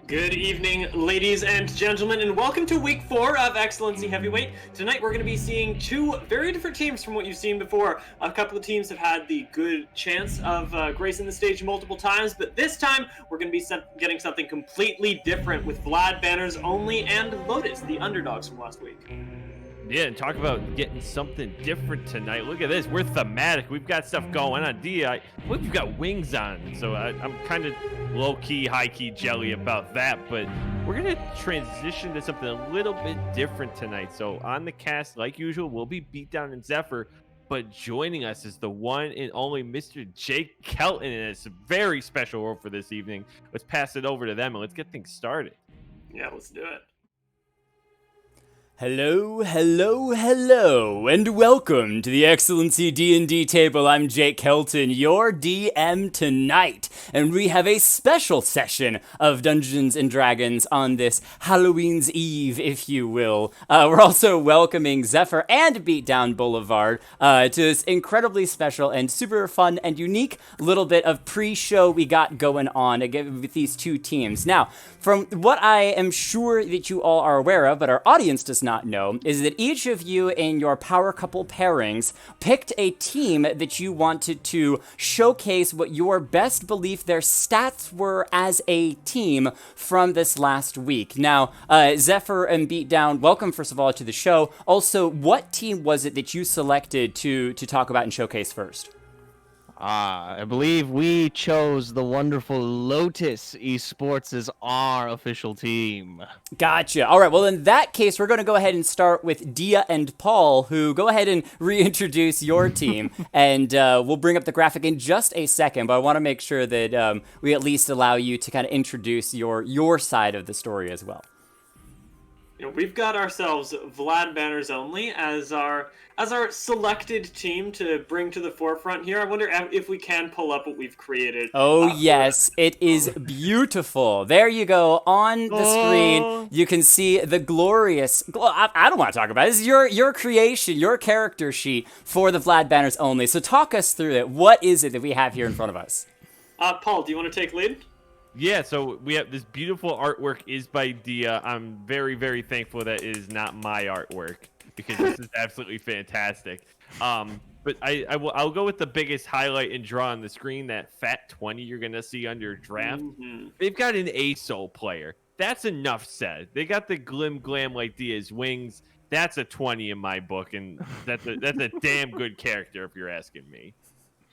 Good evening, ladies and gentlemen, and welcome to week 4 of XLNC Heavyweight. Tonight we're going to be seeing two very different teams from what you've seen before. A couple of teams have had the good chance of gracing the stage multiple times, but this time we're going to be getting something completely different with Vlad Banners only and Lotus, the underdogs from last week. Yeah, and talk about getting something different tonight. Look at this. We're thematic. We've got stuff going on. Look, you've got wings on. So I'm kind of low-key, high-key jelly about that. But we're going to transition to something a little bit different tonight. So on the cast, like usual, we'll be Beatdown and Zephyr. But joining us is the one and only Mr. Jake Kelton. And it's a very special role for this evening. Let's pass it over to them and let's get things started. Yeah, let's do it. Hello, and welcome to the XLNC D&D table. I'm Jake Kelton, your DM tonight, and we have a special session of Dungeons & Dragons on this Halloween's Eve, if you will. We're also welcoming Zephyr and Beatdown Boulevard to this incredibly special and super fun and unique little bit of pre-show we got going on again with these two teams. Now, from what I am sure that you all are aware of, but our audience does not know, is that each of you in your power couple pairings picked a team that you wanted to showcase what your best belief their stats were as a team from this last week. Now, Zephyr and Beatdown, welcome first of all to the show. Also, what team was it that you selected to talk about and showcase first? I believe we chose the wonderful Lotus Esports as our official team. Gotcha. All right, well, in that case, we're going to go ahead and start with Dia and Paul, who go ahead and reintroduce your team, and we'll bring up the graphic in just a second, but I want to make sure that we at least allow you to kind of introduce your side of the story as well. You know, we've got ourselves Vlad Banners only as our selected team to bring to the forefront here. I wonder if we can pull up what we've created. Oh, yes, it is beautiful. There you go. On the screen, you can see the glorious... I don't want to talk about it. This is your creation, your character sheet for the Vlad Banners only. So talk us through it. What is it that we have here in front of us? Paul, do you want to take lead? Yeah, so we have this beautiful artwork is by Dia. I'm very, very thankful that it is not my artwork because this is absolutely fantastic. But I'll go with the biggest highlight and draw on the screen, that fat 20 you're going to see under draft. Mm-hmm. They've got an ASOL player. That's enough said. They got the glam like Dia's wings. That's a 20 in my book, and that's a damn good character if you're asking me.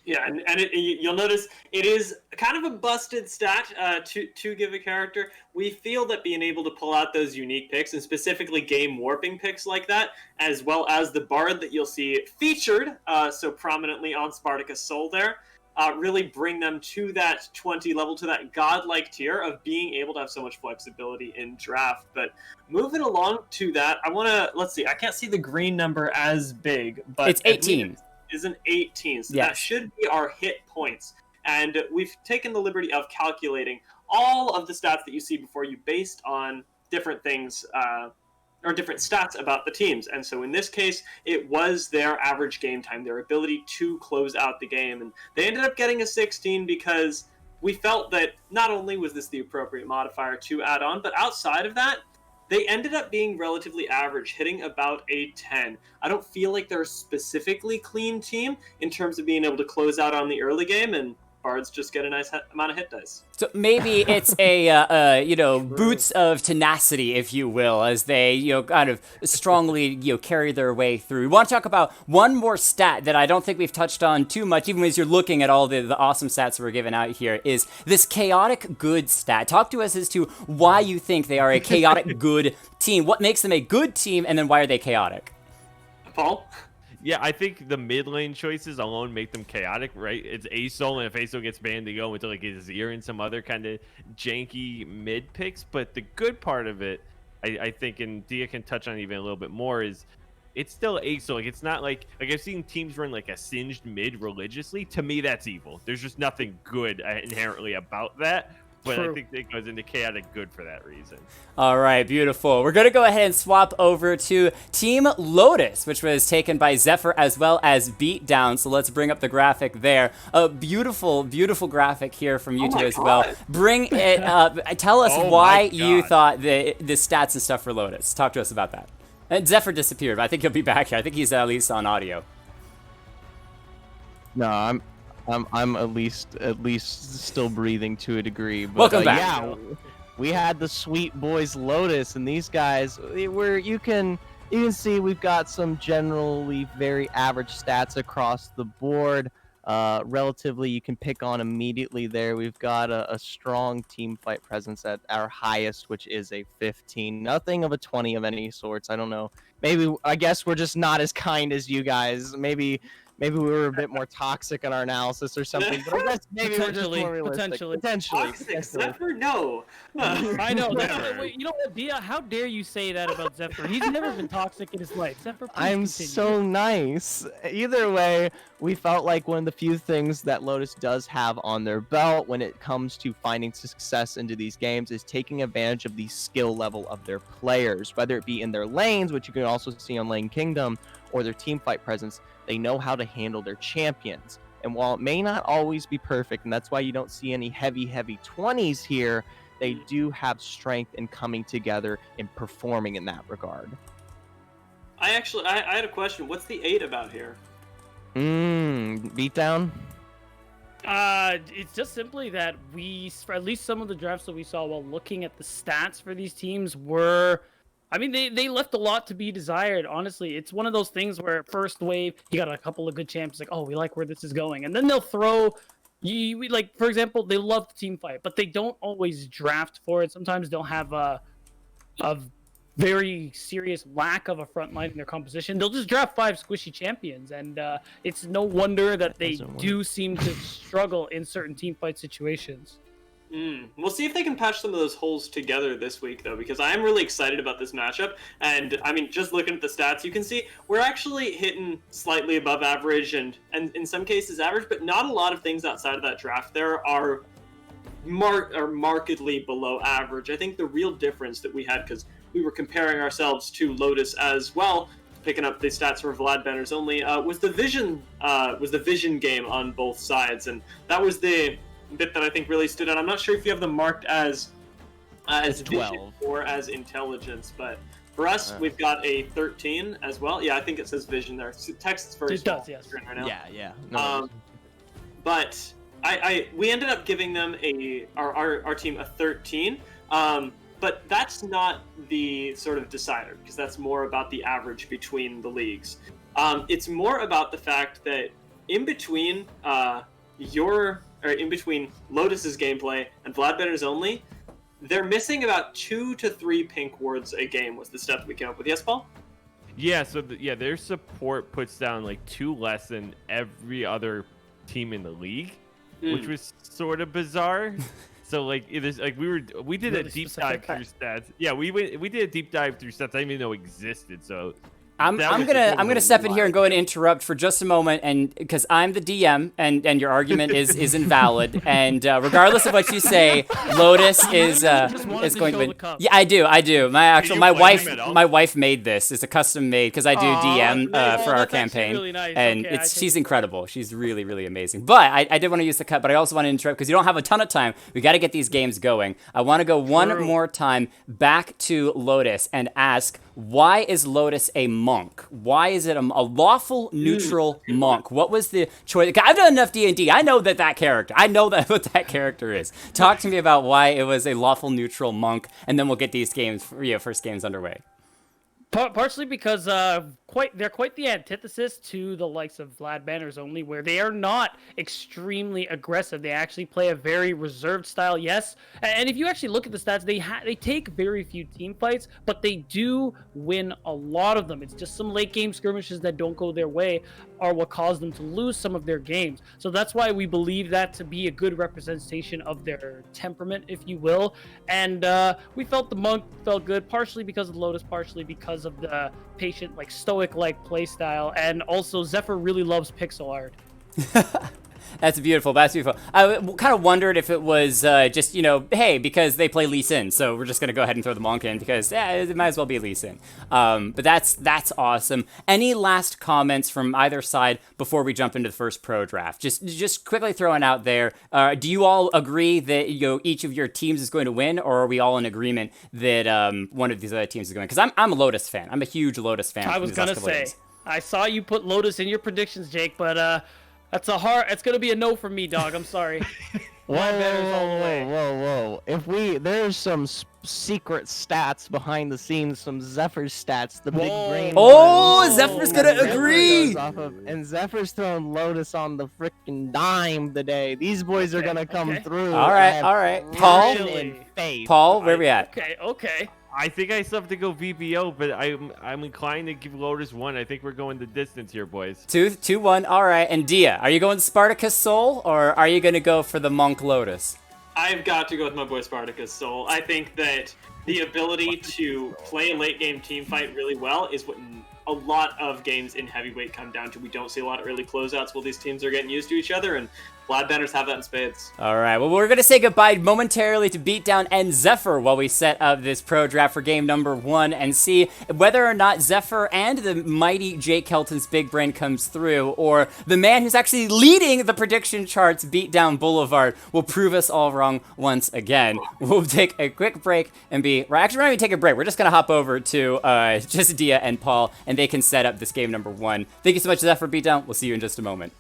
Yeah, and you'll notice it is kind of a busted stat to give a character. We feel that being able to pull out those unique picks, and specifically game warping picks like that, as well as the Bard that you'll see featured so prominently on Spartacus Soul there, really bring them to that 20 level, to that godlike tier of being able to have so much flexibility in draft. But moving along to that, let's see, I can't see the green number as big, but it's 18. Is an 18, so yes. That should be our hit points. And we've taken the liberty of calculating all of the stats that you see before you based on different things or different stats about the teams. And so in this case, it was their average game time, their ability to close out the game. And they ended up getting a 16 because we felt that not only was this the appropriate modifier to add on, but outside of that, they ended up being relatively average, hitting about a 10. I don't feel like they're a specifically clean team in terms of being able to close out on the early game, and Bards just get a nice amount of hit dice. So maybe it's a boots of tenacity, if you will, as they kind of strongly carry their way through. We want to talk about one more stat that I don't think we've touched on too much, even as you're looking at all the awesome stats that we're giving out here, is this chaotic good stat. Talk to us as to why you think they are a chaotic good team. What makes them a good team, and then why are they chaotic? Paul? Yeah, I think the mid lane choices alone make them chaotic, right? It's ASOL, and if ASOL gets banned, they go into like Azir and some other kind of janky mid picks. But the good part of it, I think, and Dia can touch on even a little bit more, is it's still ASOL. Like, it's not like I've seen teams run like a singed mid religiously. To me, that's evil. There's just nothing good inherently about that. but I True. think it goes into chaotic good for that reason. All right, beautiful. We're going to go ahead and swap over to Team Lotus, which was taken by Zephyr as well as Beatdown. So let's bring up the graphic there. A beautiful, beautiful graphic here from you two as well. Bring it up. Tell us Oh why my you God. thought the stats and stuff for Lotus. Talk to us about that. And Zephyr disappeared, but I think he'll be back here. I think he's at least on audio. No, I'm at least still breathing to a degree. But, Welcome back. Yeah, we had the sweet boys Lotus, and these guys you can see we've got some generally very average stats across the board. Relatively, you can pick on immediately there. We've got a strong team fight presence at our highest, which is a 15. Nothing of a 20 of any sorts. I don't know. I guess we're just not as kind as you guys. Maybe we were a bit more toxic in our analysis or something. But I guess maybe we're just more realistic. Potentially. Toxic, Zephyr? No. I know. Never. Wait, you know what, Bia? How dare you say that about Zephyr? He's never been toxic in his life. Zephyr, please I'm continue. so nice. Either way, we felt like one of the few things that Lotus does have on their belt when it comes to finding success into these games is taking advantage of the skill level of their players, whether it be in their lanes, which you can also see on Lane Kingdom, or their team fight presence. They know how to handle their champions. And while it may not always be perfect, and that's why you don't see any heavy 20s here, they do have strength in coming together and performing in that regard. I had a question. What's the 8 about here? Beatdown? It's just simply that for at least some of the drafts that we saw while looking at the stats for these teams were, I mean, they left a lot to be desired, honestly. It's one of those things where first wave, you got a couple of good champs, like, oh, we like where this is going. And then they'll throw, like, for example, they love the team fight, but they don't always draft for it. Sometimes they'll have a very serious lack of a front line in their composition. They'll just draft 5 squishy champions, and it's no wonder that they do seem to struggle in certain team fight situations. We'll see if they can patch some of those holes together this week, though, because I am really excited about this matchup. And, I mean, just looking at the stats, you can see we're actually hitting slightly above average and in some cases average, but not a lot of things outside of that draft there are markedly below average. I think the real difference that we had, because we were comparing ourselves to Lotus as well, picking up the stats for Vlad banners only, was the vision game on both sides, and that was the bit that I think really stood out. I'm not sure if you have them marked as vision or as intelligence, but for us, we've got a 13 as well. Yeah, I think it says vision there. Text is very small. It does, yes. Right now. Yeah. No, But we ended up giving them our team a 13. But that's not the sort of decider, because that's more about the average between the leagues. It's more about the fact that in between Lotus's gameplay and Vlad Banners only, they're missing about 2 to 3 pink wards a game was the step that we came up with. Yes, Paul? Yeah, so their support puts down like 2 less than every other team in the league, which was sort of bizarre. So like it is like we did Really a deep specific. dive through stats. Yeah, we did a deep dive through stats I didn't even know existed. So I'm that was gonna just step in wild. here and go and interrupt for just a moment, and because I'm the DM and your argument is invalid, and regardless of what you say, Lotus is wanted to going show to the win. cup. Yeah, I do. My you play medal? wife made this. It's a custom made because I do DM nice. for Oh, our that's actually campaign, really nice. and Okay, I take she's it incredible. She's really really amazing. But I did want to use the cut, but I also want to interrupt because you don't have a ton of time. We got to get these games going. I want to go one more time back to Lotus and ask, why is Lotus a monk? Why is it a lawful neutral monk? What was the choice? I've done enough D&D. I know that character. I know what that character is. Talk to me about why it was a lawful neutral monk, and then we'll get these games, first games underway. Partially because they're quite the antithesis to the likes of Vlad Banners only, where they are not extremely aggressive. They actually play a very reserved style, yes. And if you actually look at the stats, they take very few team fights, but they do win a lot of them. It's just some late game skirmishes that don't go their way are what cause them to lose some of their games. So that's why we believe that to be a good representation of their temperament, if you will. And we felt the monk felt good, partially because of Lotus, partially because of the patient, like stoic-like play style, and also Zephyr really loves pixel art. That's beautiful. That's beautiful. I kind of wondered if it was just, hey, because they play Lee Sin, so we're just going to go ahead and throw the Monk in because, it might as well be Lee Sin. But that's awesome. Any last comments from either side before we jump into the first pro draft? Just quickly throwing out there, do you all agree that each of your teams is going to win, or are we all in agreement that one of these other teams is going to win? Because I'm a Lotus fan. I'm a huge Lotus fan. I was going to say, I saw you put Lotus in your predictions, Jake, but it's going to be a no from me, dog. I'm sorry. Whoa. There's some secret stats behind the scenes, some Zephyr stats, the big brain. Oh, Zephyr's going to agree. And Zephyr's throwing Lotus on the freaking dime today. These boys are going to come through. All right. Paul, where we at? Okay. I think I still have to go VBO, but I'm inclined to give Lotus 1. I think we're going the distance here, boys. 2-1. All right. And Dia, are you going Spartacus Soul, or are you going to go for the Monk Lotus? I've got to go with my boy Spartacus Soul. I think that the ability to play a late game team fight really well is what a lot of games in heavyweight come down to. We don't see a lot of early closeouts while these teams are getting used to each other, and Vlad Banners have that in spades. All right, well, we're going to say goodbye momentarily to Beatdown and Zephyr while we set up this pro draft for game number 1 and see whether or not Zephyr and the mighty Jake Kelton's big brain comes through, or the man who's actually leading the prediction charts, Beatdown Boulevard, will prove us all wrong once again. We'll take a quick break and actually, we're not even taking a break. We're just going to hop over to just Dia and Paul, and they can set up this game number 1. Thank you so much, Zephyr, Beatdown. We'll see you in just a moment.